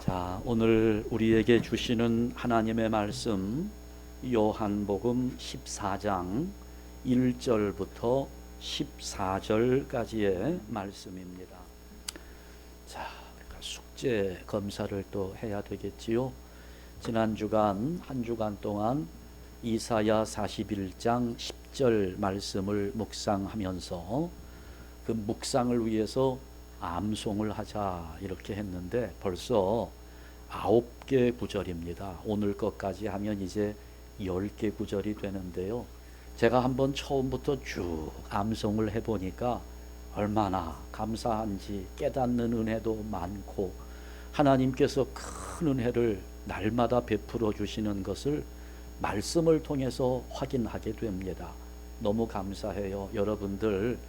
자, 오늘 우리에게 주시는 하나님의 말씀 요한복음 14장 1절부터 14절까지의 말씀입니다. 자, 우리가 숙제 검사를 또 해야 되겠지요. 지난 주간 한 주간 동안 이사야 41장 10절 말씀을 묵상하면서 그 묵상을 위해서 암송을 하자 이렇게 했는데 벌써 9개 구절입니다. 오늘 것까지 하면 이제 10개 구절이 되는데요. 제가 한번 처음부터 쭉 암송을 해보니까 얼마나 감사한지 깨닫는 은혜도 많고 하나님께서 큰 은혜를 날마다 베풀어 주시는 것을 말씀을 통해서 확인하게 됩니다. 너무 감사해요. 여러분들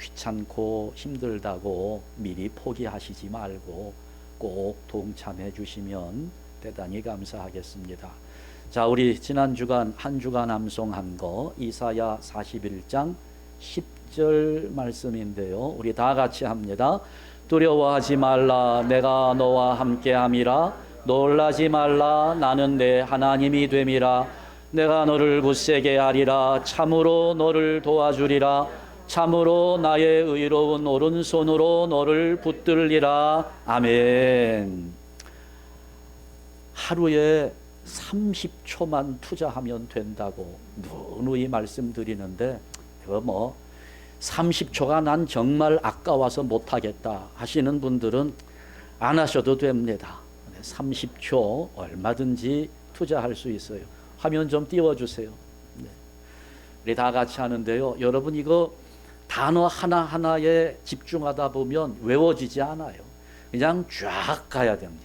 귀찮고 힘들다고 미리 포기하시지 말고 꼭 동참해 주시면 대단히 감사하겠습니다. 자, 우리 지난 주간 한 주간 암송한 거 이사야 41장 10절 말씀인데요. 우리 다 같이 합니다. 두려워하지 말라, 내가 너와 함께함이라. 놀라지 말라, 나는 내 하나님이 됨이라. 내가 너를 굳세게 하리라. 참으로 너를 도와주리라. 참으로 나의 의로운 오른손으로 너를 붙들리라. 아멘. 하루에 30초만 투자하면 된다고 누누이 말씀드리는데 그거 30초가 난 정말 아까워서 못하겠다 하시는 분들은 안 하셔도 됩니다. 30초 얼마든지 투자할 수 있어요. 화면 좀 띄워주세요. 네. 우리 다 같이 하는데요. 여러분 이거 단어 하나하나에 집중하다 보면 외워지지 않아요. 그냥 쫙 가야 됩니다.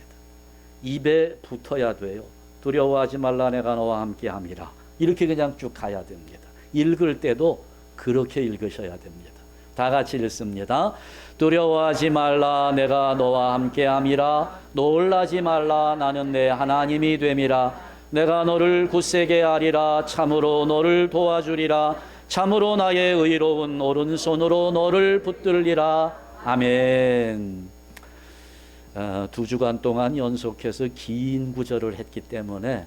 입에 붙어야 돼요. 두려워하지 말라, 내가 너와 함께함이라. 이렇게 그냥 쭉 가야 됩니다. 읽을 때도 그렇게 읽으셔야 됩니다. 다 같이 읽습니다. 두려워하지 말라, 내가 너와 함께함이라. 놀라지 말라, 나는 내 하나님이 됨이라. 내가 너를 굳세게 하리라. 참으로 너를 도와주리라. 참으로 나의 의로운 오른손으로 너를 붙들리라. 아멘. 2주간 동안 연속해서 긴 구절을 했기 때문에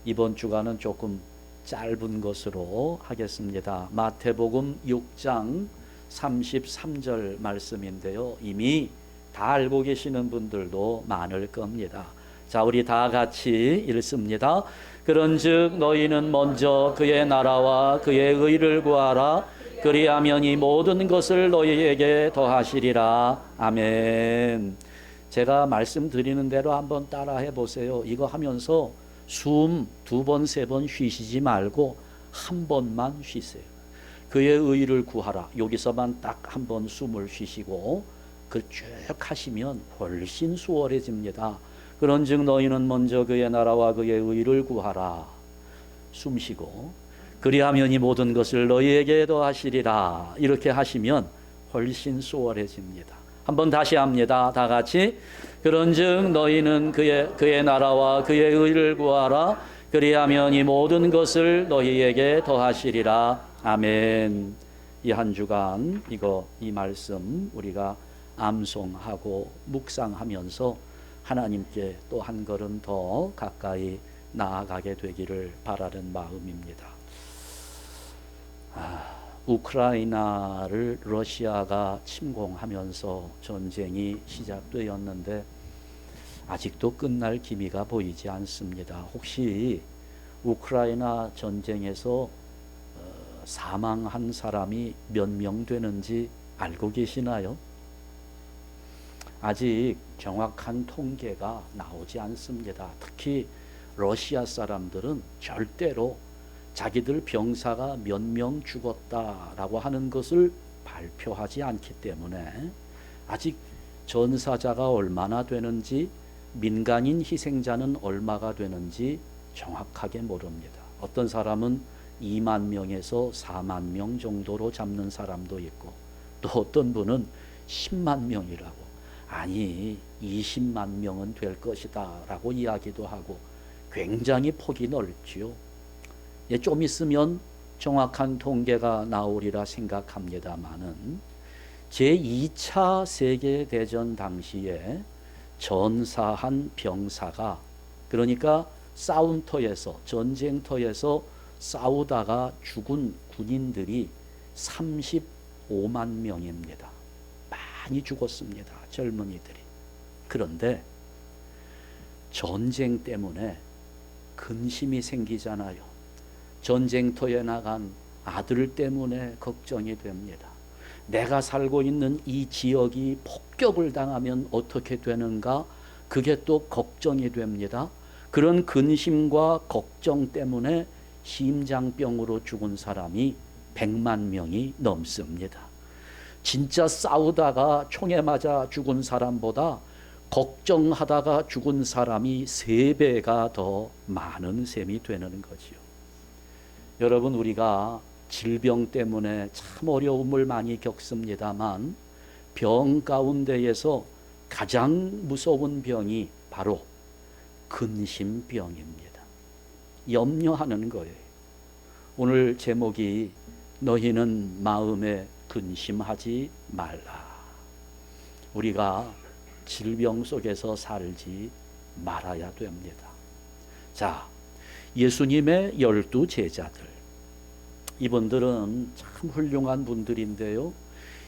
이번 주간은 조금 짧은 것으로 하겠습니다. 마태복음 6장 33절 말씀인데요. 이미 다 알고 계시는 분들도 많을 겁니다. 자, 우리 다 같이 읽습니다. 그런즉 너희는 먼저 그의 나라와 그의 의를 구하라. 그리하면 이 모든 것을 너희에게 더하시리라. 아멘. 제가 말씀드리는 대로 한번 따라해 보세요. 이거 하면서 숨 2번, 3번 쉬시지 말고 한 번만 쉬세요. 그의 의를 구하라. 여기서만 딱 한 번 숨을 쉬시고 그 쭉 하시면 훨씬 수월해집니다. 그런즉 너희는 먼저 그의 나라와 그의 의를 구하라. 숨쉬고 그리하면 이 모든 것을 너희에게 더하시리라. 이렇게 하시면 훨씬 수월해집니다. 한번 다시 합니다. 다 같이. 그런즉 너희는 그의 나라와 그의 의를 구하라. 그리하면 이 모든 것을 너희에게 더하시리라. 아멘. 이 한 주간 이 말씀 우리가 암송하고 묵상하면서 하나님께 또 한 걸음 더 가까이 나아가게 되기를 바라는 마음입니다. 우크라이나를 러시아가 침공하면서 전쟁이 시작되었는데 아직도 끝날 기미가 보이지 않습니다. 혹시 우크라이나 전쟁에서 사망한 사람이 몇 명 되는지 알고 계시나요? 아직 정확한 통계가 나오지 않습니다. 특히 러시아 사람들은 절대로 자기들 병사가 몇 명 죽었다라고 하는 것을 발표하지 않기 때문에 아직 전사자가 얼마나 되는지 민간인 희생자는 얼마가 되는지 정확하게 모릅니다. 어떤 사람은 2만 명에서 4만 명 정도로 잡는 사람도 있고 또 어떤 분은 10만 명이라고 아니 20만 명은 될 것이다 라고 이야기도 하고 굉장히 폭이 넓지요. 좀 있으면 정확한 통계가 나오리라 생각합니다마는 제2차 세계대전 당시에 전사한 병사가, 그러니까 싸움터에서, 전쟁터에서 싸우다가 죽은 군인들이 35만 명입니다. 많이 죽었습니다. 젊은이들이. 그런데 전쟁 때문에 근심이 생기잖아요. 전쟁터에 나간 아들 때문에 걱정이 됩니다. 내가 살고 있는 이 지역이 폭격을 당하면 어떻게 되는가? 그게 또 걱정이 됩니다. 그런 근심과 걱정 때문에 심장병으로 죽은 사람이 100만 명이 넘습니다. 진짜 싸우다가 총에 맞아 죽은 사람보다 걱정하다가 죽은 사람이 3배가 더 많은 셈이 되는 거지요. 여러분, 우리가 질병 때문에 참 어려움을 많이 겪습니다만 병 가운데에서 가장 무서운 병이 바로 근심병입니다. 염려하는 거예요. 오늘 제목이 너희는 마음에 근심하지 말라. 우리가 질병 속에서 살지 말아야 됩니다. 자, 예수님의 12 제자들, 이분들은 참 훌륭한 분들인데요.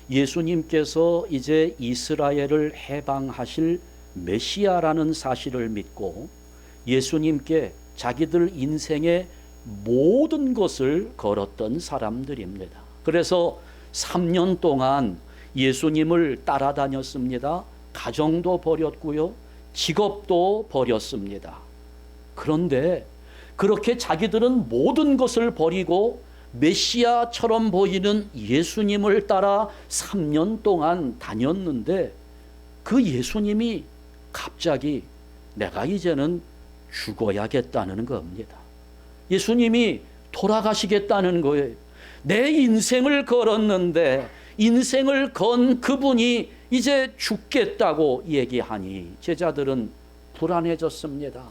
예수님께서 이제 이스라엘을 해방하실 메시아라는 사실을 믿고 예수님께 자기들 인생의 모든 것을 걸었던 사람들입니다. 그래서 3년 동안 예수님을 따라다녔습니다. 가정도 버렸고요, 직업도 버렸습니다. 그런데 그렇게 자기들은 모든 것을 버리고 메시아처럼 보이는 예수님을 따라 3년 동안 다녔는데 그 예수님이 갑자기 내가 이제는 죽어야겠다는 겁니다. 예수님이 돌아가시겠다는 거예요. 내 인생을 걸었는데 인생을 건 그분이 이제 죽겠다고 얘기하니 제자들은 불안해졌습니다.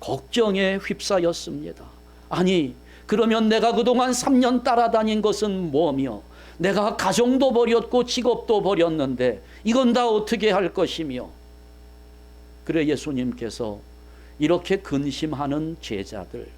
걱정에 휩싸였습니다. 아니, 그러면 내가 그동안 3년 따라다닌 것은 뭐며, 내가 가정도 버렸고 직업도 버렸는데 이건 다 어떻게 할 것이며. 그래 예수님께서 이렇게 근심하는 제자들,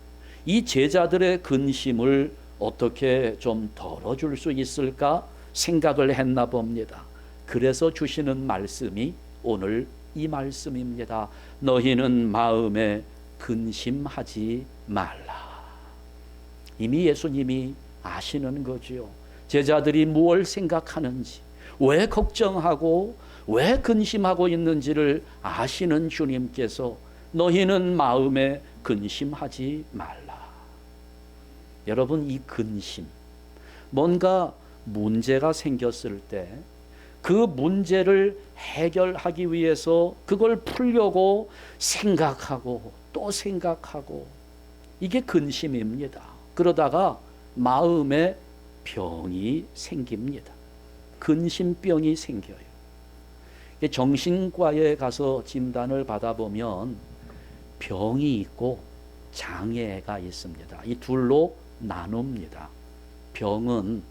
이 제자들의 근심을 어떻게 좀 덜어줄 수 있을까 생각을 했나 봅니다. 그래서 주시는 말씀이 오늘 이 말씀입니다. 너희는 마음에 근심하지 말라. 이미 예수님이 아시는 거지요. 제자들이 무엇을 생각하는지, 왜 걱정하고 왜 근심하고 있는지를 아시는 주님께서 너희는 마음에 근심하지 말라. 여러분, 이 근심, 뭔가 문제가 생겼을 때 그 문제를 해결하기 위해서 그걸 풀려고 생각하고 또 생각하고, 이게 근심입니다. 그러다가 마음에 병이 생깁니다. 근심병이 생겨요. 정신과에 가서 진단을 받아보면 병이 있고 장애가 있습니다. 이 둘로 나눕니다. 병은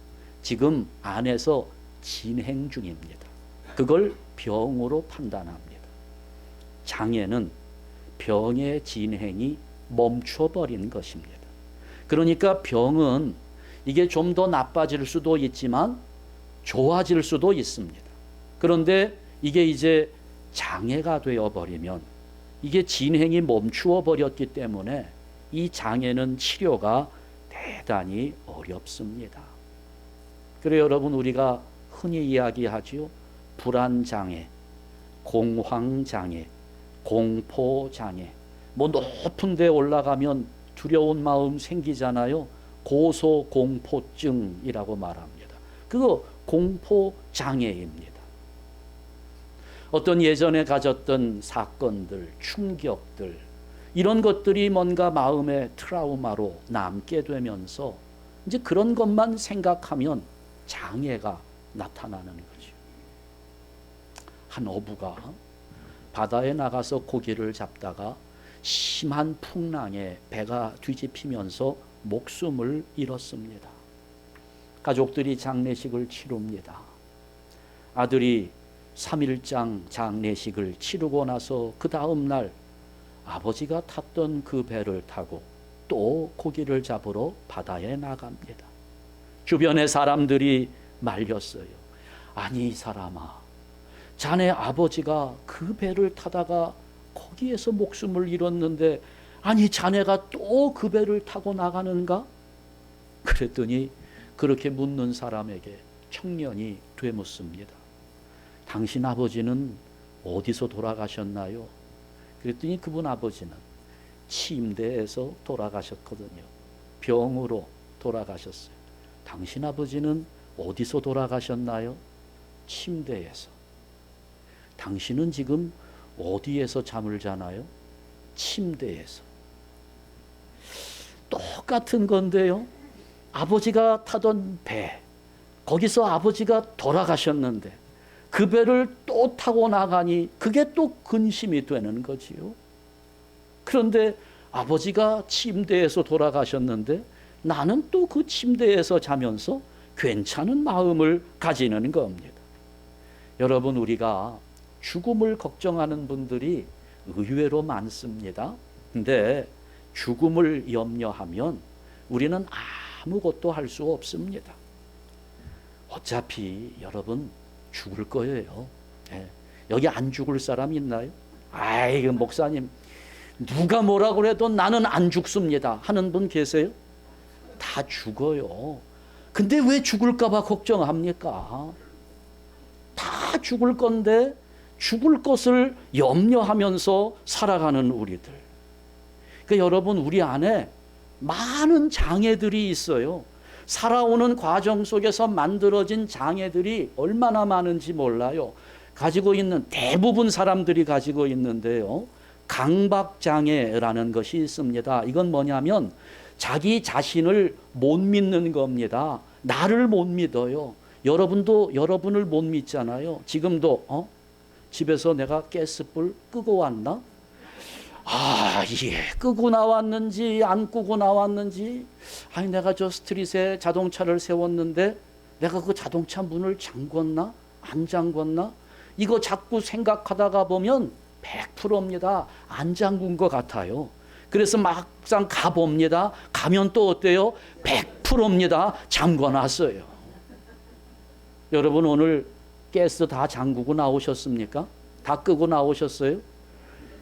지금 안에서 진행 중입니다. 그걸 병으로 판단합니다. 장애는 병의 진행이 멈춰버린 것입니다. 그러니까 병은 이게 좀 더 나빠질 수도 있지만 좋아질 수도 있습니다. 그런데 이게 이제 장애가 되어버리면 이게 진행이 멈추어 버렸기 때문에 이 장애는 치료가 대단히 어렵습니다. 그래 여러분, 우리가 흔히 이야기하지요. 불안장애, 공황장애, 공포장애, 뭐 높은 데 올라가면 두려운 마음 생기잖아요. 고소공포증이라고 말합니다. 그거 공포장애입니다. 어떤 예전에 가졌던 사건들, 충격들, 이런 것들이 뭔가 마음의 트라우마로 남게 되면서 이제 그런 것만 생각하면 장애가 나타나는 거죠. 한 어부가 바다에 나가서 고기를 잡다가 심한 풍랑에 배가 뒤집히면서 목숨을 잃었습니다. 가족들이 장례식을 치릅니다. 아들이 3일장 장례식을 치르고 나서 그 다음 날 아버지가 탔던 그 배를 타고 또 고기를 잡으러 바다에 나갑니다. 주변의 사람들이 말렸어요. 아니 이 사람아, 자네 아버지가 그 배를 타다가 거기에서 목숨을 잃었는데 아니 자네가 또 그 배를 타고 나가는가? 그랬더니 그렇게 묻는 사람에게 청년이 되묻습니다. 당신 아버지는 어디서 돌아가셨나요? 그랬더니 그분 아버지는 침대에서 돌아가셨거든요. 병으로 돌아가셨어요. 당신 아버지는 어디서 돌아가셨나요? 침대에서. 당신은 지금 어디에서 잠을 자나요? 침대에서. 똑같은 건데요. 아버지가 타던 배, 거기서 아버지가 돌아가셨는데 그 배를 또 타고 나가니 그게 또 근심이 되는 거지요. 그런데 아버지가 침대에서 돌아가셨는데 나는 또 그 침대에서 자면서 괜찮은 마음을 가지는 겁니다. 여러분, 우리가 죽음을 걱정하는 분들이 의외로 많습니다. 근데 죽음을 염려하면 우리는 아무것도 할 수 없습니다. 어차피 여러분 죽을 거예요. 예. 여기 안 죽을 사람 있나요? 아이 목사님 누가 뭐라 그래도 나는 안 죽습니다 하는 분 계세요? 다 죽어요. 근데 왜 죽을까 봐 걱정합니까? 다 죽을 건데 죽을 것을 염려하면서 살아가는 우리들. 그러니까 여러분, 우리 안에 많은 장애들이 있어요. 살아오는 과정 속에서 만들어진 장애들이 얼마나 많은지 몰라요. 가지고 있는, 대부분 사람들이 가지고 있는데요, 강박장애라는 것이 있습니다. 이건 뭐냐면 자기 자신을 못 믿는 겁니다. 나를 못 믿어요. 여러분도 여러분을 못 믿잖아요. 지금도 집에서 내가 가스불 끄고 왔나? 끄고 나왔는지 안 끄고 나왔는지, 아니 내가 저 스트릿에 자동차를 세웠는데 내가 그 자동차 문을 잠궜나 안 잠궜나, 이거 자꾸 생각하다가 보면 100%입니다. 안 잠근 것 같아요. 그래서 막상 가봅니다. 가면 또 어때요? 100%입니다. 잠궈놨어요. 여러분, 오늘 가스 다 잠그고 나오셨습니까? 다 끄고 나오셨어요?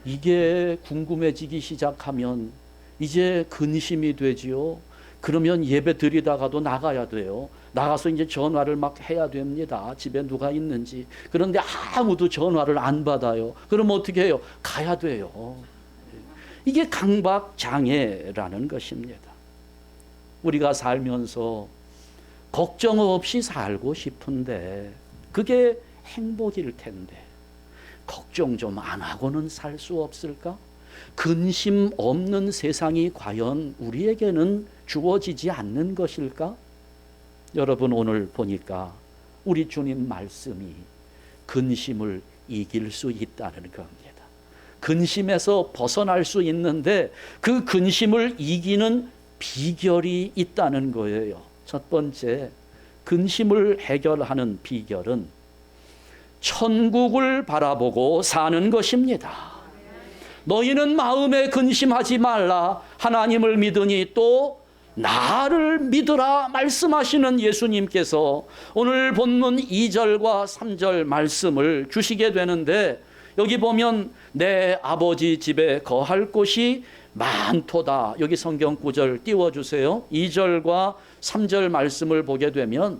이게 궁금해지기 시작하면 이제 근심이 되지요. 그러면 예배 드리다가도 나가야 돼요. 나가서 이제 전화를 막 해야 됩니다. 집에 누가 있는지. 그런데 아무도 전화를 안 받아요. 그럼 어떻게 해요? 가야 돼요. 이게 강박장애라는 것입니다. 우리가 살면서 걱정 없이 살고 싶은데 그게 행복일 텐데 걱정 좀 안 하고는 살 수 없을까? 근심 없는 세상이 과연 우리에게는 주어지지 않는 것일까? 여러분, 오늘 보니까 우리 주님 말씀이 근심을 이길 수 있다는 겁니다. 근심에서 벗어날 수 있는데 그 근심을 이기는 비결이 있다는 거예요. 첫 번째, 근심을 해결하는 비결은 천국을 바라보고 사는 것입니다. 너희는 마음에 근심하지 말라. 하나님을 믿으니 또 나를 믿으라 말씀하시는 예수님께서 오늘 본문 2절과 3절 말씀을 주시게 되는데, 여기 보면 내 아버지 집에 거할 곳이 많도다. 여기 성경 구절 띄워주세요. 2절과 3절 말씀을 보게 되면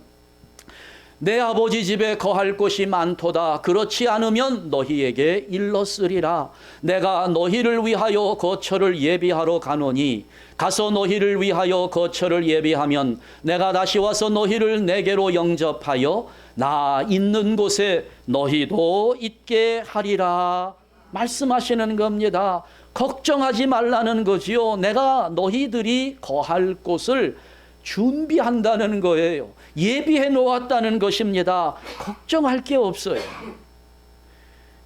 내 아버지 집에 거할 곳이 많도다. 그렇지 않으면 너희에게 일렀으리라. 내가 너희를 위하여 거처를 예비하러 가노니 가서 너희를 위하여 거처를 예비하면 내가 다시 와서 너희를 내게로 영접하여 나 있는 곳에 너희도 있게 하리라 말씀하시는 겁니다. 걱정하지 말라는 거지요. 내가 너희들이 거할 곳을 준비한다는 거예요. 예비해 놓았다는 것입니다. 걱정할 게 없어요.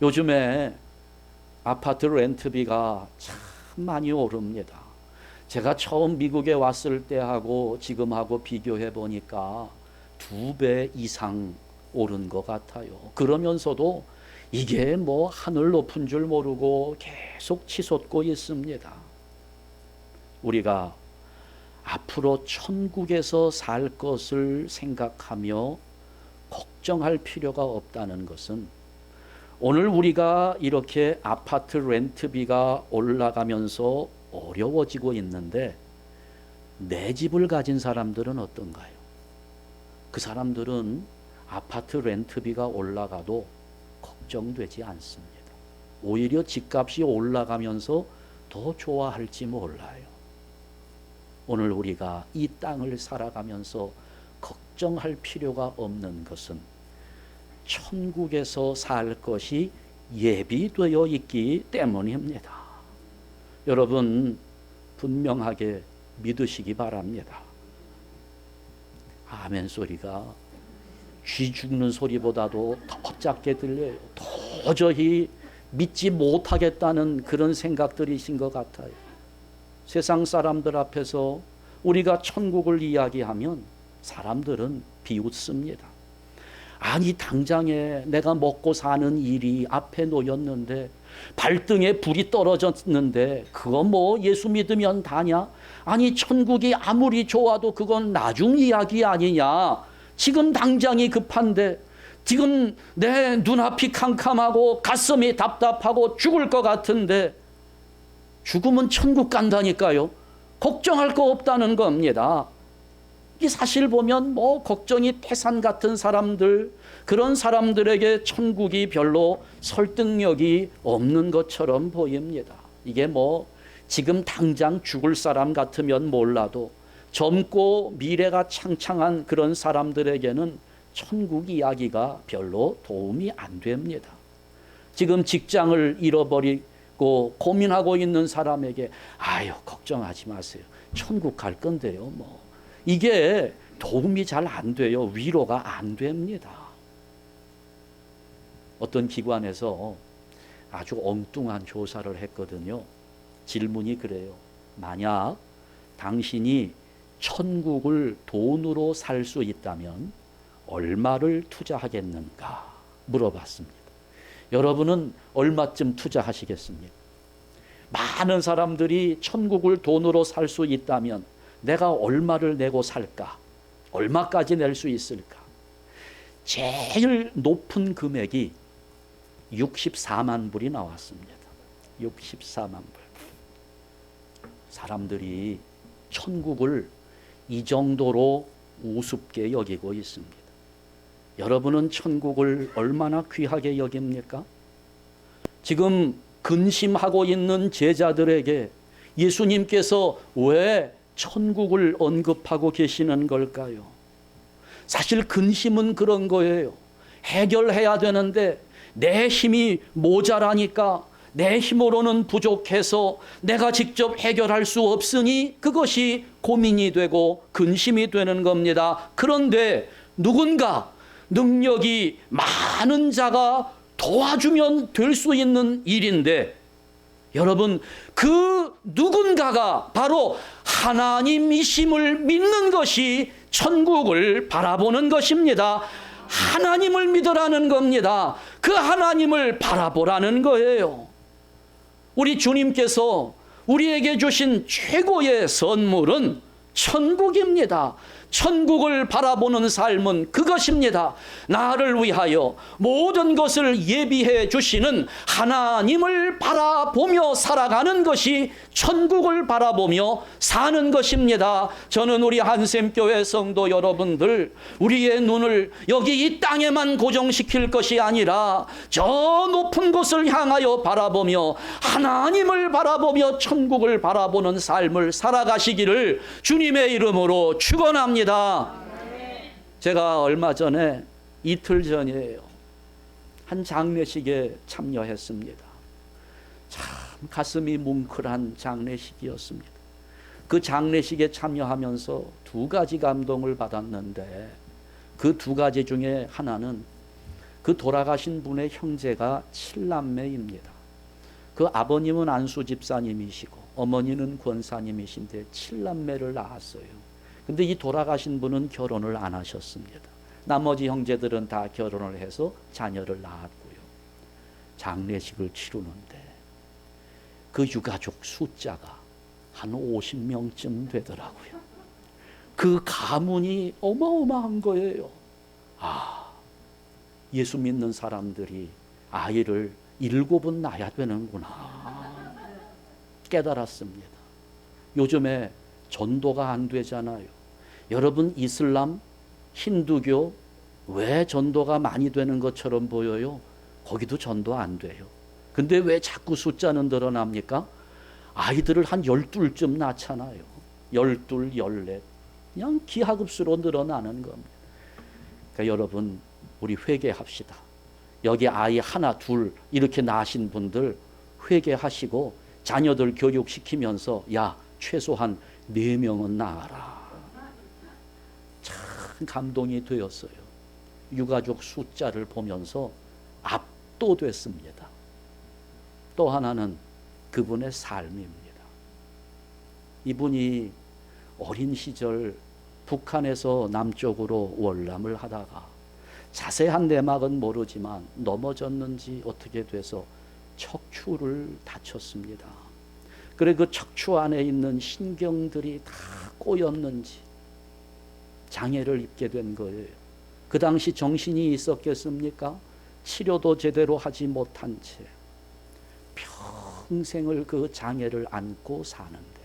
요즘에 아파트 렌트비가 참 많이 오릅니다. 제가 처음 미국에 왔을 때하고 지금하고 비교해 보니까 2배 이상 오른 것 같아요. 그러면서도 이게 뭐 하늘 높은 줄 모르고 계속 치솟고 있습니다. 우리가 앞으로 천국에서 살 것을 생각하며 걱정할 필요가 없다는 것은, 오늘 우리가 이렇게 아파트 렌트비가 올라가면서 어려워지고 있는데 내 집을 가진 사람들은 어떤가요? 그 사람들은 아파트 렌트비가 올라가도 걱정되지 않습니다. 오히려 집값이 올라가면서 더 좋아할지 몰라요. 오늘 우리가 이 땅을 살아가면서 걱정할 필요가 없는 것은 천국에서 살 것이 예비되어 있기 때문입니다. 여러분 분명하게 믿으시기 바랍니다. 아멘 소리가 쥐 죽는 소리보다도 더 작게 들려요. 도저히 믿지 못하겠다는 그런 생각들이신 것 같아요. 세상 사람들 앞에서 우리가 천국을 이야기하면 사람들은 비웃습니다. 아니 당장에 내가 먹고 사는 일이 앞에 놓였는데, 발등에 불이 떨어졌는데 그거 뭐 예수 믿으면 다냐? 아니 천국이 아무리 좋아도 그건 나중 이야기 아니냐? 지금 당장이 급한데, 지금 내 눈앞이 캄캄하고 가슴이 답답하고 죽을 것 같은데, 죽으면 천국 간다니까요. 걱정할 거 없다는 겁니다. 이 사실 보면 뭐 걱정이 태산 같은 사람들, 그런 사람들에게 천국이 별로 설득력이 없는 것처럼 보입니다. 이게 뭐 지금 당장 죽을 사람 같으면 몰라도 젊고 미래가 창창한 그런 사람들에게는 천국 이야기가 별로 도움이 안 됩니다. 지금 직장을 잃어버리고 고민하고 있는 사람에게 아유 걱정하지 마세요. 천국 갈 건데요. 뭐 이게 도움이 잘 안 돼요. 위로가 안 됩니다. 어떤 기관에서 아주 엉뚱한 조사를 했거든요. 질문이 그래요. 만약 당신이 천국을 돈으로 살 수 있다면 얼마를 투자하겠는가 물어봤습니다. 여러분은 얼마쯤 투자하시겠습니까? 많은 사람들이 천국을 돈으로 살 수 있다면 내가 얼마를 내고 살까? 얼마까지 낼 수 있을까? 제일 높은 금액이 64만 불이 나왔습니다. 64만 불. 사람들이 천국을 이 정도로 우습게 여기고 있습니다. 여러분은 천국을 얼마나 귀하게 여깁니까? 지금 근심하고 있는 제자들에게 예수님께서 왜 천국을 언급하고 계시는 걸까요? 사실 근심은 그런 거예요. 해결해야 되는데 내 힘이 모자라니까, 내 힘으로는 부족해서 내가 직접 해결할 수 없으니 그것이 고민이 되고 근심이 되는 겁니다. 그런데 누군가 능력이 많은 자가 도와주면 될 수 있는 일인데, 여러분 그 누군가가 바로 하나님이심을 믿는 것이 천국을 바라보는 것입니다. 하나님을 믿으라는 겁니다. 그 하나님을 바라보라는 거예요. 우리 주님께서 우리에게 주신 최고의 선물은 천국입니다. 천국을 바라보는 삶은 그것입니다. 나를 위하여 모든 것을 예비해 주시는 하나님을 바라보며 살아가는 것이 천국을 바라보며 사는 것입니다. 저는 우리 한샘교회 성도 여러분들, 우리의 눈을 여기 이 땅에만 고정시킬 것이 아니라 저 높은 곳을 향하여 바라보며 하나님을 바라보며 천국을 바라보는 삶을 살아가시기를 주님의 이름으로 축원합니다. 제가 얼마 전에, 이틀 전이에요, 한 장례식에 참여했습니다. 참 가슴이 뭉클한 장례식이었습니다. 그 장례식에 참여하면서 두 가지 감동을 받았는데, 그 두 가지 중에 하나는 그 돌아가신 분의 형제가 7남매입니다. 그 아버님은 안수 집사님이시고 어머니는 권사님이신데 7남매를 낳았어요. 근데 이 돌아가신 분은 결혼을 안 하셨습니다. 나머지 형제들은 다 결혼을 해서 자녀를 낳았고요. 장례식을 치르는데 그 유가족 숫자가 한 50명쯤 되더라고요. 그 가문이 어마어마한 거예요. 예수 믿는 사람들이 아이를 7은 낳아야 되는구나 깨달았습니다. 요즘에 전도가 안 되잖아요. 여러분, 이슬람, 힌두교 왜 전도가 많이 되는 것처럼 보여요? 거기도 전도 안 돼요. 근데 왜 자꾸 숫자는 늘어납니까? 아이들을 한 12쯤 낳잖아요. 12, 14. 그냥 기하급수로 늘어나는 겁니다. 그러니까 여러분, 우리 회개합시다. 여기 아이 하나, 둘 이렇게 낳으신 분들 회개하시고 자녀들 교육시키면서 야, 최소한 4명은 낳아라. 참 감동이 되었어요. 유가족 숫자를 보면서 압도됐습니다. 또 하나는 그분의 삶입니다. 이분이 어린 시절 북한에서 남쪽으로 월남을 하다가 자세한 내막은 모르지만 넘어졌는지 어떻게 돼서 척추를 다쳤습니다. 그래 그 척추 안에 있는 신경들이 다 꼬였는지 장애를 입게 된 거예요. 그 당시 정신이 있었겠습니까? 치료도 제대로 하지 못한 채 평생을 그 장애를 안고 사는데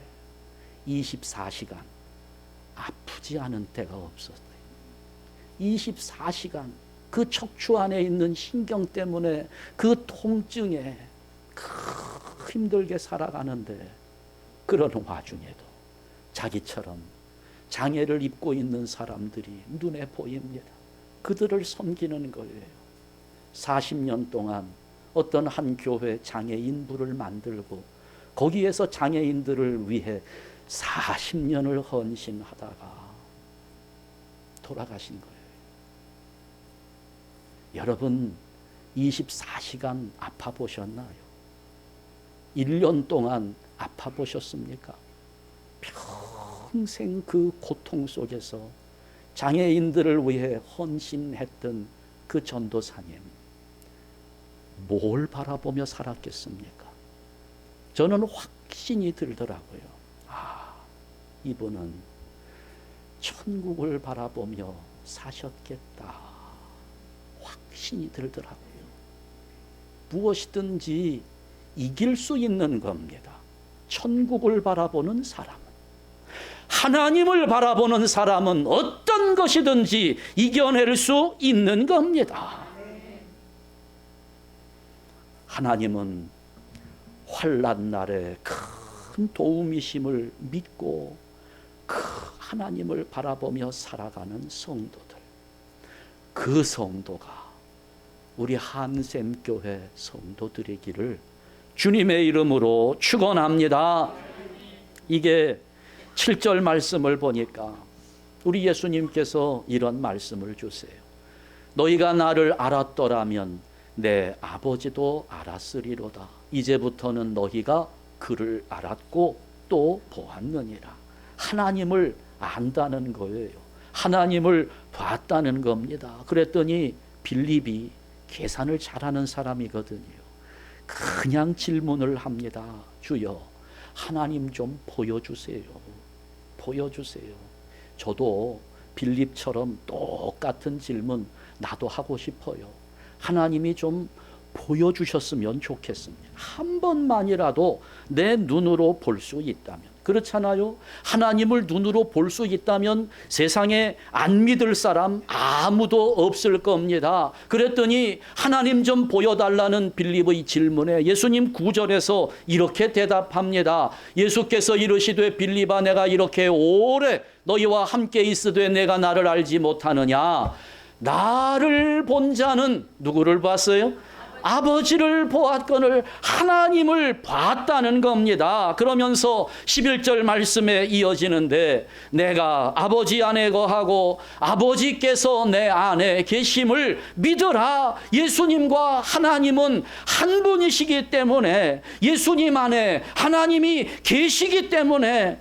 24시간 아프지 않은 때가 없었어요. 24시간 그 척추 안에 있는 신경 때문에 그 통증에 힘들게 살아가는데 그런 와중에도 자기처럼 장애를 입고 있는 사람들이 눈에 보입니다. 그들을 섬기는 거예요. 40년 동안 어떤 한 교회 장애인부를 만들고 거기에서 장애인들을 위해 40년을 헌신하다가 돌아가신 거예요. 여러분 24시간 아파 보셨나요? 1년 동안 아파 보셨습니까? 평생 그 고통 속에서 장애인들을 위해 헌신했던 그 전도사님 뭘 바라보며 살았겠습니까? 저는 확신이 들더라고요. 이분은 천국을 바라보며 사셨겠다. 확신이 들더라고요. 무엇이든지 이길 수 있는 겁니다. 천국을 바라보는 사람은, 하나님을 바라보는 사람은 어떤 것이든지 이겨낼 수 있는 겁니다. 하나님은 환난 날에 큰 도움이심을 믿고 그 하나님을 바라보며 살아가는 성도들, 그 성도가 우리 한샘교회 성도들이기를 주님의 이름으로 축원합니다. 이게 7절 말씀을 보니까 우리 예수님께서 이런 말씀을 주세요. 너희가 나를 알았더라면 내 아버지도 알았으리로다. 이제부터는 너희가 그를 알았고 또 보았느니라. 하나님을 안다는 거예요. 하나님을 봤다는 겁니다. 그랬더니 빌립이 계산을 잘하는 사람이거든요. 그냥 질문을 합니다. 주여, 하나님 좀 보여주세요. 보여주세요. 저도 빌립처럼 똑같은 질문 나도 하고 싶어요. 하나님이 좀 보여주셨으면 좋겠습니다. 한 번만이라도 내 눈으로 볼 수 있다면. 그렇잖아요. 하나님을 눈으로 볼 수 있다면 세상에 안 믿을 사람 아무도 없을 겁니다. 그랬더니 하나님 좀 보여달라는 빌립의 질문에 예수님 9절에서 이렇게 대답합니다. 예수께서 이르시되 빌립아, 내가 이렇게 오래 너희와 함께 있으되 내가 나를 알지 못하느냐. 나를 본 자는 누구를 봤어요? 아버지를 보았거늘 하나님을 봤다는 겁니다. 그러면서 11절 말씀에 이어지는데 내가 아버지 안에 거하고 아버지께서 내 안에 계심을 믿으라. 예수님과 하나님은 한 분이시기 때문에, 예수님 안에 하나님이 계시기 때문에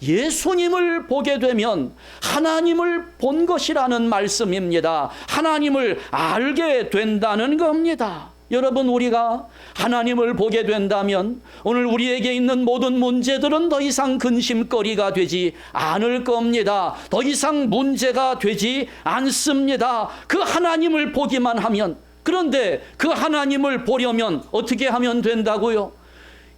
예수님을 보게 되면 하나님을 본 것이라는 말씀입니다. 하나님을 알게 된다는 겁니다. 여러분, 우리가 하나님을 보게 된다면 오늘 우리에게 있는 모든 문제들은 더 이상 근심거리가 되지 않을 겁니다. 더 이상 문제가 되지 않습니다. 그 하나님을 보기만 하면. 그런데 그 하나님을 보려면 어떻게 하면 된다고요?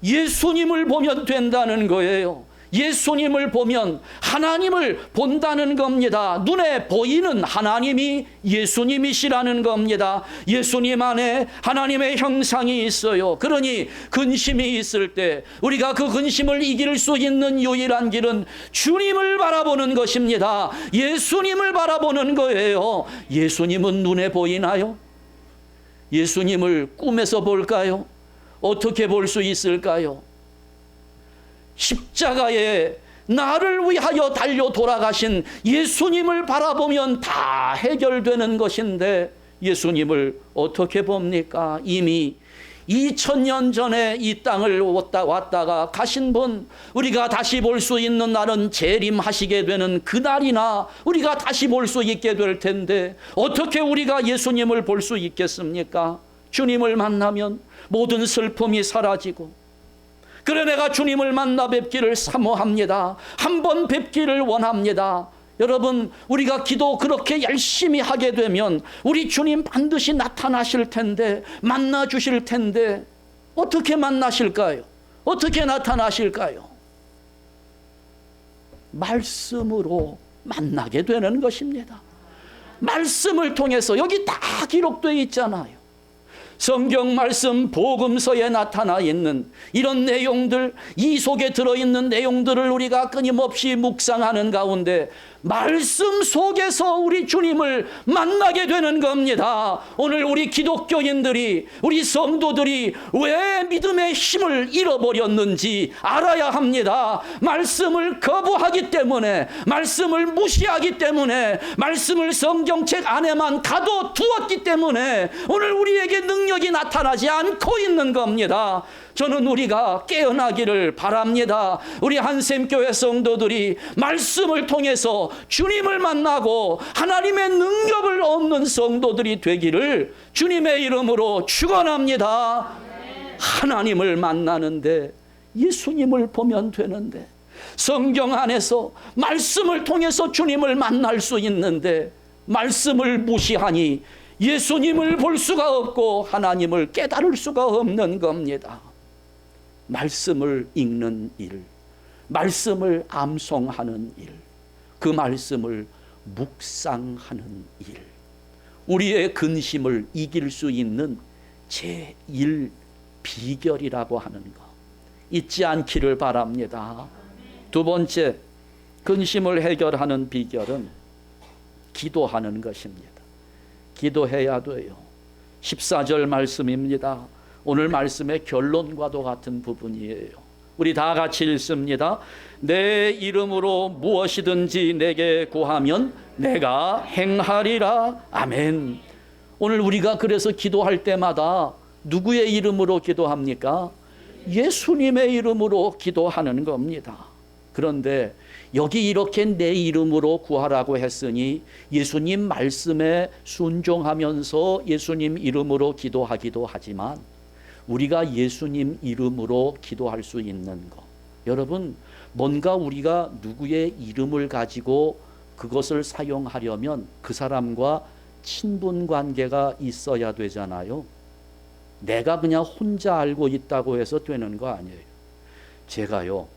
예수님을 보면 된다는 거예요. 예수님을 보면 하나님을 본다는 겁니다. 눈에 보이는 하나님이 예수님이시라는 겁니다. 예수님 안에 하나님의 형상이 있어요. 그러니 근심이 있을 때 우리가 그 근심을 이길 수 있는 유일한 길은 주님을 바라보는 것입니다. 예수님을 바라보는 거예요. 예수님은 눈에 보이나요? 예수님을 꿈에서 볼까요? 어떻게 볼 수 있을까요? 십자가에 나를 위하여 달려 돌아가신 예수님을 바라보면 다 해결되는 것인데 예수님을 어떻게 봅니까? 이미 2000년 전에 이 땅을 왔다가 가신 분, 우리가 다시 볼 수 있는 날은 재림하시게 되는 그날이나 우리가 다시 볼 수 있게 될 텐데 어떻게 우리가 예수님을 볼 수 있겠습니까? 주님을 만나면 모든 슬픔이 사라지고, 그래 내가 주님을 만나 뵙기를 사모합니다. 한번 뵙기를 원합니다. 여러분, 우리가 기도 그렇게 열심히 하게 되면 우리 주님 반드시 나타나실 텐데, 만나 주실 텐데 어떻게 만나실까요? 어떻게 나타나실까요? 말씀으로 만나게 되는 것입니다. 말씀을 통해서, 여기 다 기록되어 있잖아요. 성경 말씀 복음서에 나타나 있는 이런 내용들, 이 속에 들어있는 내용들을 우리가 끊임없이 묵상하는 가운데 말씀 속에서 우리 주님을 만나게 되는 겁니다. 오늘 우리 기독교인들이, 우리 성도들이 왜 믿음의 힘을 잃어버렸는지 알아야 합니다. 말씀을 거부하기 때문에, 말씀을 무시하기 때문에, 말씀을 성경책 안에만 가둬두었기 때문에 오늘 우리에게 능력이 나타나지 않고 있는 겁니다. 저는 우리가 깨어나기를 바랍니다. 우리 한샘교회 성도들이 말씀을 통해서 주님을 만나고 하나님의 능력을 얻는 성도들이 되기를 주님의 이름으로 축원합니다. 하나님을 만나는데 예수님을 보면 되는데, 성경 안에서 말씀을 통해서 주님을 만날 수 있는데 말씀을 무시하니 예수님을 볼 수가 없고 하나님을 깨달을 수가 없는 겁니다. 말씀을 읽는 일, 말씀을 암송하는 일, 그 말씀을 묵상하는 일, 우리의 근심을 이길 수 있는 제1 비결이라고 하는 것 잊지 않기를 바랍니다. 두 번째, 근심을 해결하는 비결은 기도하는 것입니다. 기도해야 돼요. 14절 말씀입니다. 오늘 말씀의 결론과도 같은 부분이에요. 우리 다 같이 읽습니다. 내 이름으로 무엇이든지 내게 구하면 내가 행하리라. 아멘. 오늘 우리가 그래서 기도할 때마다 누구의 이름으로 기도합니까? 예수님의 이름으로 기도하는 겁니다. 그런데 여기 이렇게 내 이름으로 구하라고 했으니 예수님 말씀에 순종하면서 예수님 이름으로 기도하기도 하지만 우리가 예수님 이름으로 기도할 수 있는 것, 여러분, 뭔가 우리가 누구의 이름을 가지고 그것을 사용하려면 그 사람과 친분 관계가 있어야 되잖아요. 내가 그냥 혼자 알고 있다고 해서 되는 거 아니에요. 제가요,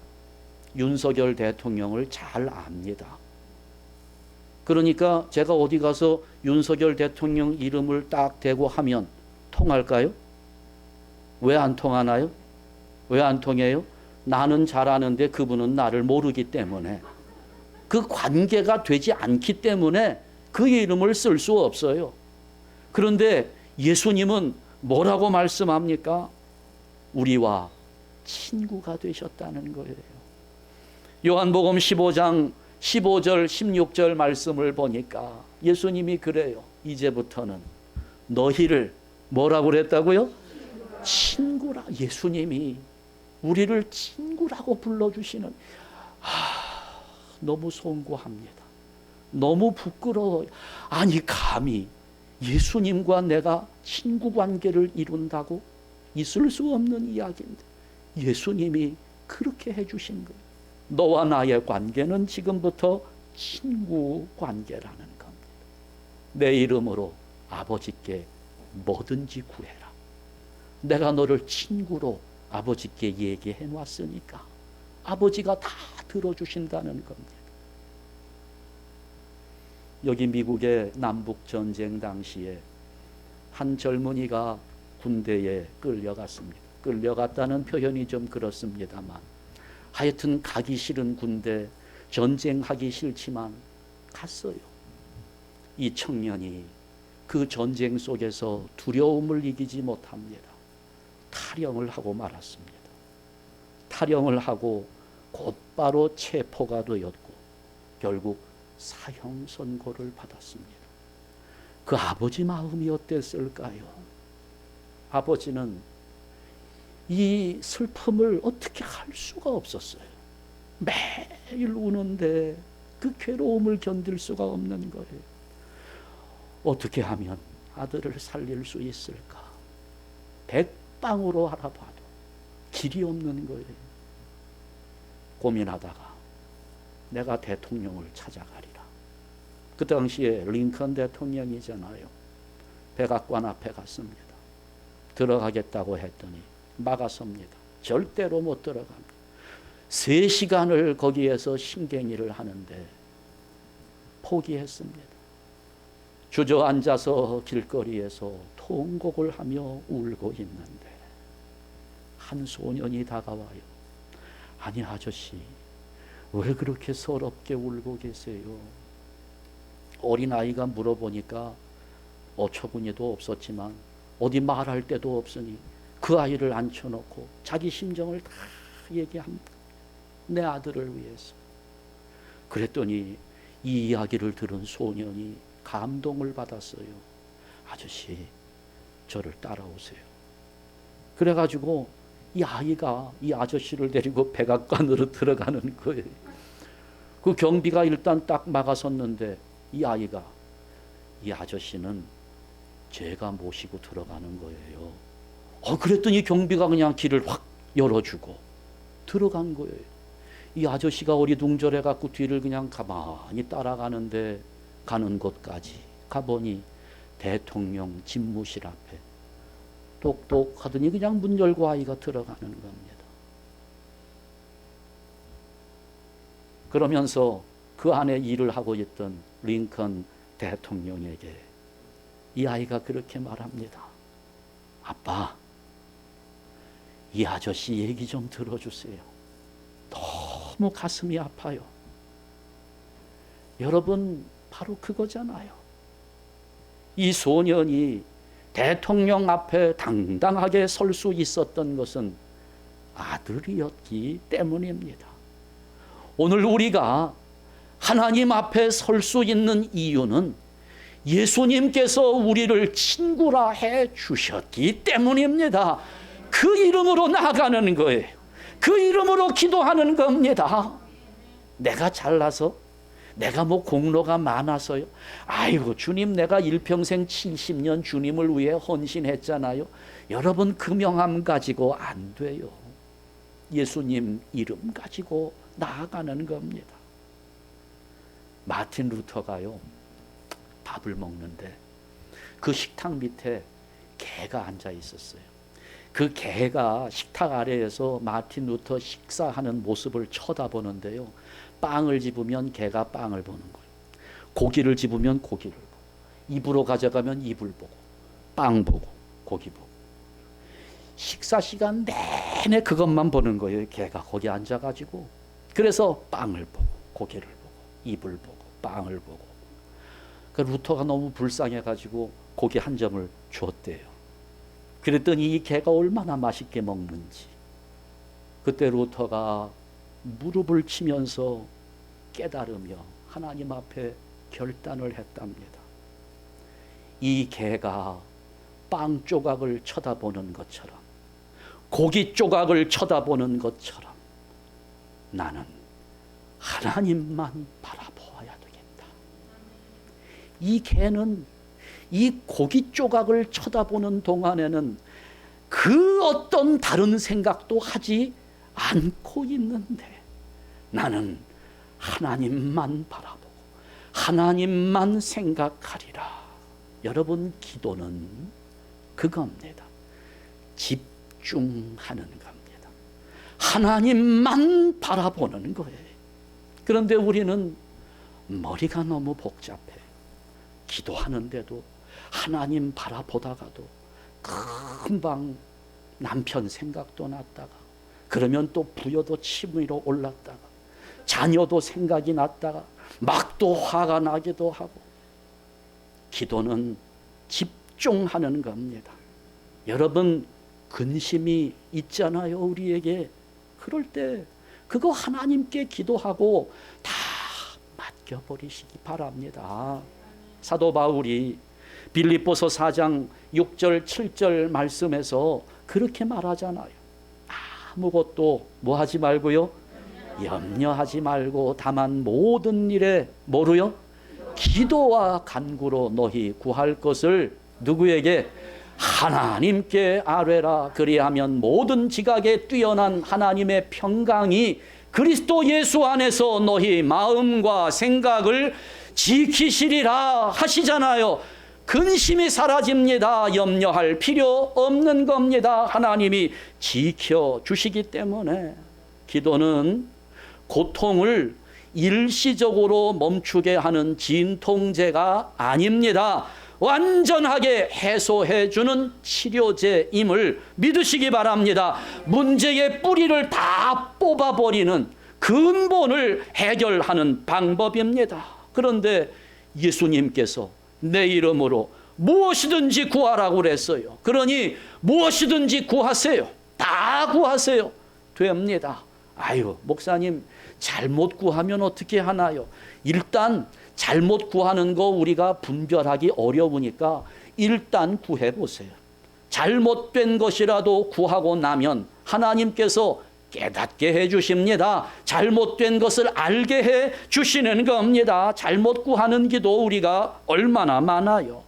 윤석열 대통령을 잘 압니다. 그러니까 제가 어디 가서 윤석열 대통령 이름을 딱 대고 하면 통할까요? 왜 안 통하나요? 왜 안 통해요? 나는 잘 아는데 그분은 나를 모르기 때문에, 그 관계가 되지 않기 때문에 그 이름을 쓸 수 없어요. 그런데 예수님은 뭐라고 말씀합니까? 우리와 친구가 되셨다는 거예요. 요한복음 15장 15절 16절 말씀을 보니까 예수님이 그래요. 이제부터는 너희를 뭐라고 그랬다고요? 친구라. 예수님이 우리를 친구라고 불러주시는, 너무 송구합니다. 너무 부끄러워요. 아니 감히 예수님과 내가 친구 관계를 이룬다고? 있을 수 없는 이야기인데 예수님이 그렇게 해주신 거예요. 너와 나의 관계는 지금부터 친구 관계라는 겁니다. 내 이름으로 아버지께 뭐든지 구해라. 내가 너를 친구로 아버지께 얘기해 놨으니까 아버지가 다 들어주신다는 겁니다. 여기 미국의 남북전쟁 당시에 한 젊은이가 군대에 끌려갔습니다. 끌려갔다는 표현이 좀 그렇습니다만 하여튼 가기 싫은 군대, 전쟁하기 싫지만 갔어요. 이 청년이 그 전쟁 속에서 두려움을 이기지 못합니다. 탈영을 하고 말았습니다. 탈영을 하고 곧바로 체포가 되었고 결국 사형 선고를 받았습니다. 그 아버지 마음이 어땠을까요? 아버지는 이 슬픔을 어떻게 할 수가 없었어요. 매일 우는데 그 괴로움을 견딜 수가 없는 거예요. 어떻게 하면 아들을 살릴 수 있을까? 백방으로 알아봐도 길이 없는 거예요. 고민하다가 내가 대통령을 찾아가리라. 그 당시에 링컨 대통령이잖아요. 백악관 앞에 갔습니다. 들어가겠다고 했더니 막아섭니다. 절대로 못 들어갑니다. 3시간을 거기에서 신경질을 하는데 포기했습니다. 주저앉아서 길거리에서 통곡을 하며 울고 있는데 한 소년이 다가와요. 아니 아저씨, 왜 그렇게 서럽게 울고 계세요? 어린아이가 물어보니까 어처구니도 없었지만 어디 말할 데도 없으니 그 아이를 앉혀놓고 자기 심정을 다 얘기합니다. 내 아들을 위해서. 그랬더니 이 이야기를 들은 소년이 감동을 받았어요. 아저씨, 저를 따라오세요. 그래가지고 이 아이가 이 아저씨를 데리고 백악관으로 들어가는 거예요. 그 경비가 일단 딱 막아섰는데 이 아이가, 이 아저씨는 제가 모시고 들어가는 거예요. 그랬더니 경비가 그냥 길을 확 열어주고 들어간 거예요. 이 아저씨가 어리둥절해갖고 뒤를 그냥 가만히 따라가는데 가는 곳까지 가보니 대통령 집무실 앞에 똑똑 하더니 그냥 문 열고 아이가 들어가는 겁니다. 그러면서 그 안에 일을 하고 있던 링컨 대통령에게 이 아이가 그렇게 말합니다. 아빠, 이 아저씨 얘기 좀 들어주세요. 너무 가슴이 아파요. 여러분, 바로 그거잖아요. 이 소년이 대통령 앞에 당당하게 설 수 있었던 것은 아들이었기 때문입니다. 오늘 우리가 하나님 앞에 설 수 있는 이유는 예수님께서 우리를 친구라 해 주셨기 때문입니다. 그 이름으로 나아가는 거예요. 그 이름으로 기도하는 겁니다. 내가 잘나서, 내가 뭐 공로가 많아서요. 아이고 주님, 내가 일평생 70년 주님을 위해 헌신했잖아요. 여러분, 그 명함 가지고 안 돼요. 예수님 이름 가지고 나아가는 겁니다. 마틴 루터가요, 밥을 먹는데 그 식탁 밑에 개가 앉아 있었어요. 그 개가 식탁 아래에서 마틴 루터 식사하는 모습을 쳐다보는데요. 빵을 집으면 개가 빵을 보는 거예요. 고기를 집으면 고기를 보고, 입으로 가져가면 입을 보고, 빵 보고, 고기 보고. 식사 시간 내내 그것만 보는 거예요. 개가 거기 앉아가지고. 그래서 빵을 보고, 고기를 보고, 입을 보고, 빵을 보고. 그 루터가 너무 불쌍해가지고 고기 한 점을 줬대요. 그랬더니 이 개가 얼마나 맛있게 먹는지. 그때 루터가 무릎을 치면서 깨달으며 하나님 앞에 결단을 했답니다. 이 개가 빵 조각을 쳐다보는 것처럼, 고기 조각을 쳐다보는 것처럼 나는 하나님만 바라보아야 되겠다. 이 개는 이 고기 조각을 쳐다보는 동안에는 그 어떤 다른 생각도 하지 않고 있는데 나는 하나님만 바라보고 하나님만 생각하리라. 여러분, 기도는 그겁니다. 집중하는 겁니다. 하나님만 바라보는 거예요. 그런데 우리는 머리가 너무 복잡해. 기도하는데도 하나님 바라보다가도 금방 남편 생각도 났다가, 그러면 또 부여도 침 위로 올랐다가, 자녀도 생각이 났다가 막 또 화가 나기도 하고. 기도는 집중하는 겁니다. 여러분, 근심이 있잖아요, 우리에게. 그럴 때 그거 하나님께 기도하고 다 맡겨버리시기 바랍니다. 사도 바울이 빌립보서 4장 6절 7절 말씀에서 그렇게 말하잖아요. 아무것도 뭐 하지 말고요? 염려하지 말고 다만 모든 일에 뭐로요? 기도와 간구로 너희 구할 것을 누구에게? 하나님께 아뢰라. 그리하면 모든 지각에 뛰어난 하나님의 평강이 그리스도 예수 안에서 너희 마음과 생각을 지키시리라 하시잖아요. 근심이 사라집니다. 염려할 필요 없는 겁니다. 하나님이 지켜주시기 때문에. 기도는 고통을 일시적으로 멈추게 하는 진통제가 아닙니다. 완전하게 해소해주는 치료제임을 믿으시기 바랍니다. 문제의 뿌리를 다 뽑아버리는 근본을 해결하는 방법입니다. 그런데 예수님께서 내 이름으로 무엇이든지 구하라고 그랬어요. 그러니 무엇이든지 구하세요. 다 구하세요. 됩니다. 아유, 목사님, 잘못 구하면 어떻게 하나요? 일단 잘못 구하는 거 우리가 분별하기 어려우니까 일단 구해보세요. 잘못된 것이라도 구하고 나면 하나님께서 깨닫게 해주십니다. 잘못된 것을 알게 해주시는 겁니다. 잘못 구하는 기도 우리가 얼마나 많아요.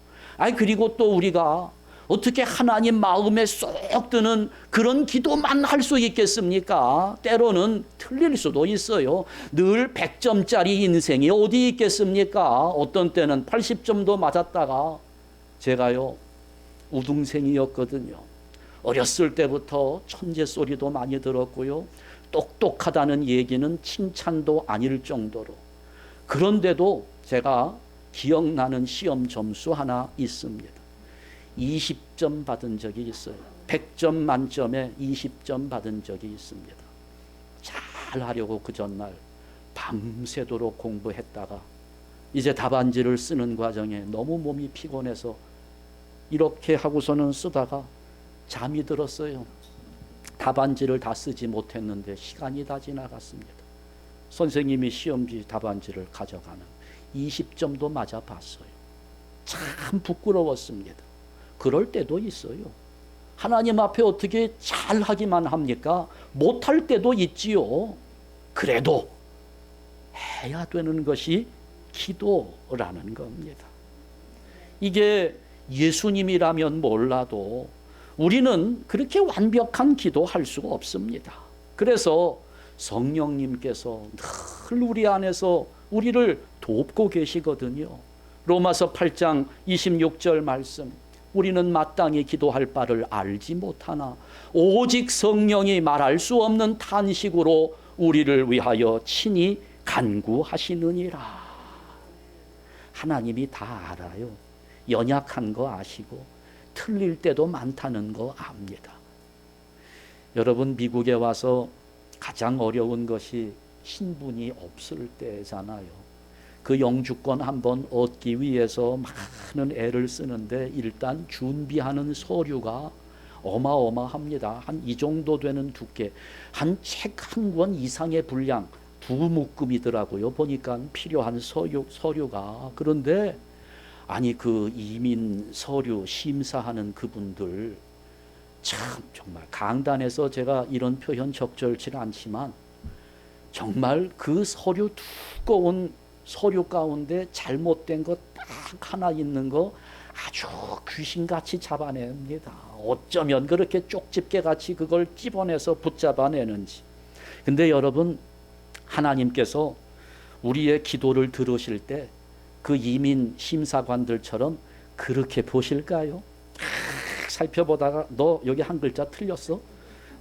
그리고 또 우리가 어떻게 하나님 마음에 쏙 드는 그런 기도만 할 수 있겠습니까? 때로는 틀릴 수도 있어요. 늘 100점짜리 인생이 어디 있겠습니까? 어떤 때는 80점도 맞았다가, 제가요 우등생이었거든요. 어렸을 때부터 천재 소리도 많이 들었고요. 똑똑하다는 얘기는 칭찬도 아닐 정도로. 그런데도 제가 기억나는 시험 점수 하나 있습니다. 20점 받은 적이 있어요. 100점 만점에 20점 받은 적이 있습니다. 잘 하려고 그 전날 밤새도록 공부했다가 이제 답안지를 쓰는 과정에 너무 몸이 피곤해서 이렇게 하고서는 쓰다가 잠이 들었어요. 답안지를 다 쓰지 못했는데 시간이 다 지나갔습니다. 선생님이 시험지 답안지를 가져가는 20점도 맞아봤어요. 참 부끄러웠습니다. 그럴 때도 있어요. 하나님 앞에 어떻게 잘하기만 합니까? 못할 때도 있지요. 그래도 해야 되는 것이 기도라는 겁니다. 이게 예수님이라면 몰라도 우리는 그렇게 완벽한 기도할 수가 없습니다. 그래서 성령님께서 늘 우리 안에서 우리를 돕고 계시거든요. 로마서 8장 26절 말씀, 우리는 마땅히 기도할 바를 알지 못하나 오직 성령이 말할 수 없는 탄식으로 우리를 위하여 친히 간구하시느니라. 하나님이 다 알아요. 연약한 거 아시고 틀릴 때도 많다는 거 압니다. 여러분, 미국에 와서 가장 어려운 것이 신분이 없을 때잖아요. 그 영주권 한번 얻기 위해서 많은 애를 쓰는데 일단 준비하는 서류가 어마어마합니다. 한 이 정도 되는 두께, 한 책 한 권 이상의 분량, 2묶음이더라고요. 보니까 필요한 서류가. 그런데 그 이민 서류 심사하는 그분들 참 정말 강단에서 제가 이런 표현 적절치 않지만 정말 그 서류 두꺼운 서류 가운데 잘못된 거 딱 하나 있는 거 아주 귀신같이 잡아냅니다. 어쩌면 그렇게 쪽집게같이 그걸 찝어내서 붙잡아내는지. 근데 여러분, 하나님께서 우리의 기도를 들으실 때 그 이민 심사관들처럼 그렇게 보실까요? 살펴보다가 너 여기 한 글자 틀렸어?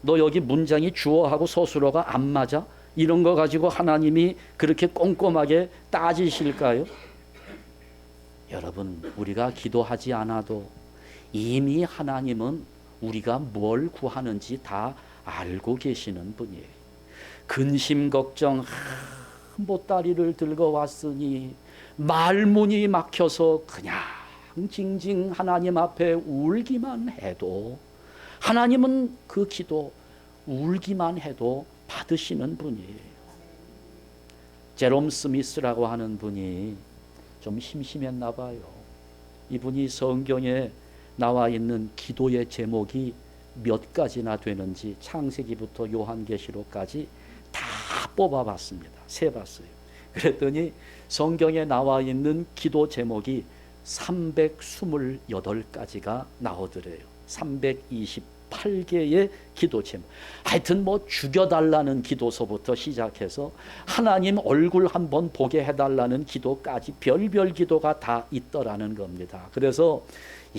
너 여기 문장이 주어하고 서술어가 안 맞아? 이런 거 가지고 하나님이 그렇게 꼼꼼하게 따지실까요? 여러분, 우리가 기도하지 않아도 이미 하나님은 우리가 뭘 구하는지 다 알고 계시는 분이에요. 근심 걱정, 보따리를 들고 왔으니 말문이 막혀서 그냥 징징 하나님 앞에 울기만 해도 하나님은 그 기도 울기만 해도 받으시는 분이에요. 제롬 스미스라고 하는 분이 좀 심심했나 봐요. 이분이 성경에 나와 있는 기도의 제목이 몇 가지나 되는지 창세기부터 요한계시록까지 다 뽑아봤습니다. 세봤어요. 그랬더니 성경에 나와 있는 기도 제목이 328가지가 나오더래요. 328개의 기도 제목. 하여튼 뭐 죽여달라는 기도서부터 시작해서 하나님 얼굴 한번 보게 해달라는 기도까지 별별 기도가 다 있더라는 겁니다. 그래서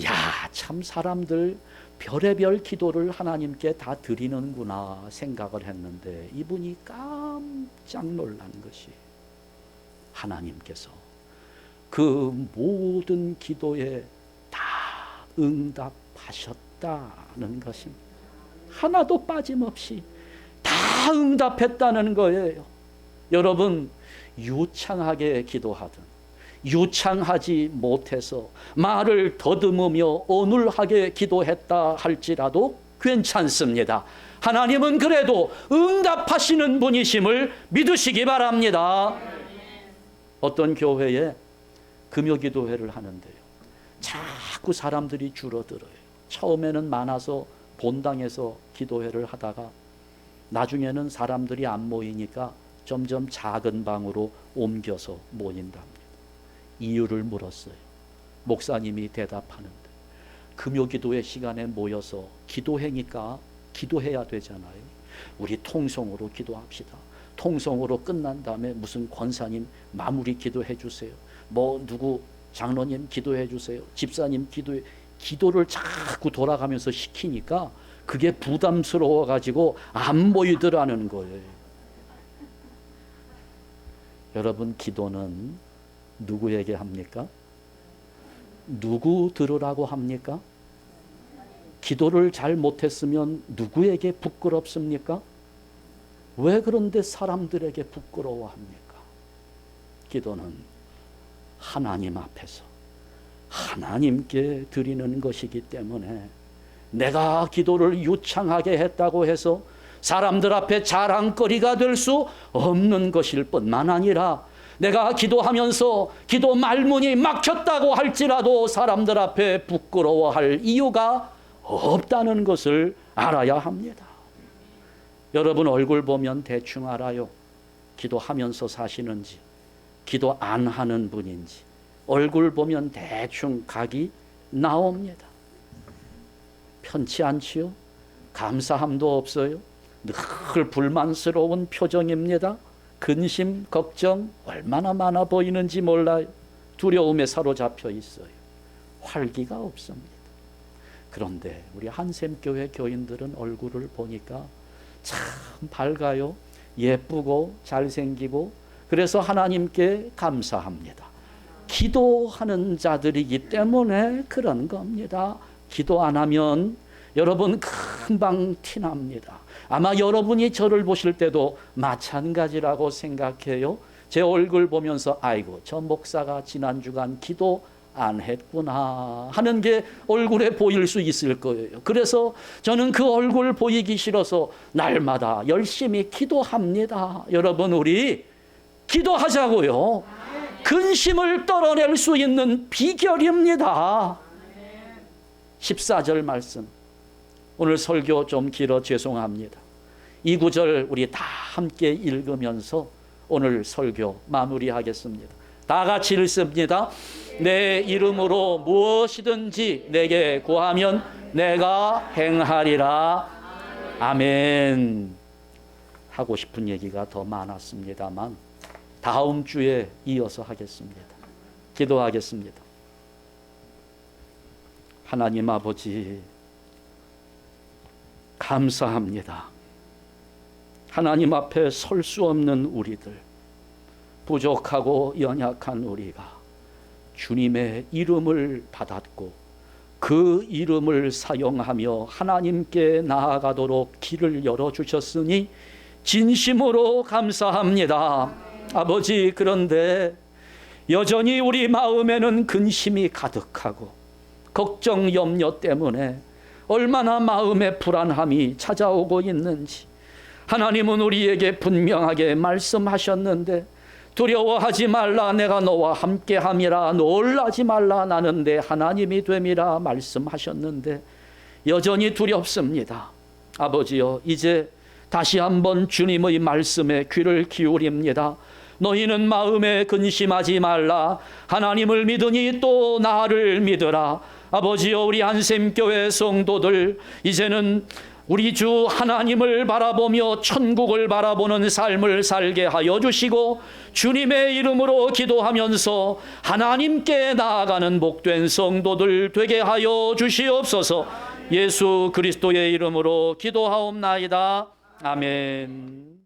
야, 참 사람들 별의별 기도를 하나님께 다 드리는구나 생각을 했는데 이분이 깜짝 놀란 것이 하나님께서 그 모든 기도에 다 응답하셨다는 것입니다. 하나도 빠짐없이 다 응답했다는 거예요. 여러분, 유창하게 기도하든 유창하지 못해서 말을 더듬으며 어눌하게 기도했다 할지라도 괜찮습니다. 하나님은 그래도 응답하시는 분이심을 믿으시기 바랍니다. 어떤 교회에 금요기도회를 하는데요, 자꾸 사람들이 줄어들어요. 처음에는 많아서 본당에서 기도회를 하다가 나중에는 사람들이 안 모이니까 점점 작은 방으로 옮겨서 모인답니다. 이유를 물었어요. 목사님이 대답하는데 금요기도회 시간에 모여서 기도회니까 기도해야 되잖아요. 우리 통성으로 기도합시다. 통성으로 끝난 다음에 무슨 권사님 마무리 기도해 주세요. 뭐 누구 장로님 기도해 주세요. 집사님 기도를 자꾸 돌아가면서 시키니까 그게 부담스러워 가지고 안 모이더라는 거예요. 여러분, 기도는 누구에게 합니까? 누구 들으라고 합니까? 기도를 잘 못했으면 누구에게 부끄럽습니까? 왜 그런데 사람들에게 부끄러워합니까? 기도는 하나님 앞에서 하나님께 드리는 것이기 때문에 내가 기도를 유창하게 했다고 해서 사람들 앞에 자랑거리가 될 수 없는 것일 뿐만 아니라 내가 기도하면서 기도 말문이 막혔다고 할지라도 사람들 앞에 부끄러워할 이유가 없다는 것을 알아야 합니다. 여러분, 얼굴 보면 대충 알아요. 기도하면서 사시는지 기도 안 하는 분인지 얼굴 보면 대충 각이 나옵니다. 편치 않지요? 감사함도 없어요. 늘 불만스러운 표정입니다. 근심, 걱정 얼마나 많아 보이는지 몰라요. 두려움에 사로잡혀 있어요. 활기가 없습니다. 그런데 우리 한샘교회 교인들은 얼굴을 보니까 참 밝아요. 예쁘고 잘생기고 그래서 하나님께 감사합니다. 기도하는 자들이기 때문에 그런 겁니다. 기도 안 하면 여러분 금방 티납니다. 아마 여러분이 저를 보실 때도 마찬가지라고 생각해요. 제 얼굴 보면서 아이고 저 목사가 지난 주간 기도 안 했구나 하는 게 얼굴에 보일 수 있을 거예요. 그래서 저는 그 얼굴 보이기 싫어서 날마다 열심히 기도합니다. 여러분, 우리 기도하자고요. 근심을 떨어낼 수 있는 비결입니다. 14절 말씀. 오늘 설교 좀 길어 죄송합니다. 이 구절 우리 다 함께 읽으면서 오늘 설교 마무리하겠습니다. 다 같이 읽습니다. 내 이름으로 무엇이든지 내게 구하면 내가 행하리라. 아멘. 하고 싶은 얘기가 더 많았습니다만 다음 주에 이어서 하겠습니다. 기도하겠습니다. 하나님 아버지, 감사합니다. 하나님 앞에 설 수 없는 우리들, 부족하고 연약한 우리가 주님의 이름을 받았고 그 이름을 사용하며 하나님께 나아가도록 길을 열어주셨으니 진심으로 감사합니다. 아버지, 그런데 여전히 우리 마음에는 근심이 가득하고 걱정, 염려 때문에 얼마나 마음의 불안함이 찾아오고 있는지 하나님은 우리에게 분명하게 말씀하셨는데 두려워하지 말라, 내가 너와 함께함이라. 놀라지 말라, 나는 내 하나님이 됨이라 말씀하셨는데 여전히 두렵습니다. 아버지여, 이제 다시 한번 주님의 말씀에 귀를 기울입니다. 너희는 마음에 근심하지 말라. 하나님을 믿으니 또 나를 믿으라. 아버지여, 우리 안샘교회 성도들 이제는 우리 주 하나님을 바라보며 천국을 바라보는 삶을 살게 하여 주시고 주님의 이름으로 기도하면서 하나님께 나아가는 복된 성도들 되게 하여 주시옵소서. 예수 그리스도의 이름으로 기도하옵나이다. 아멘.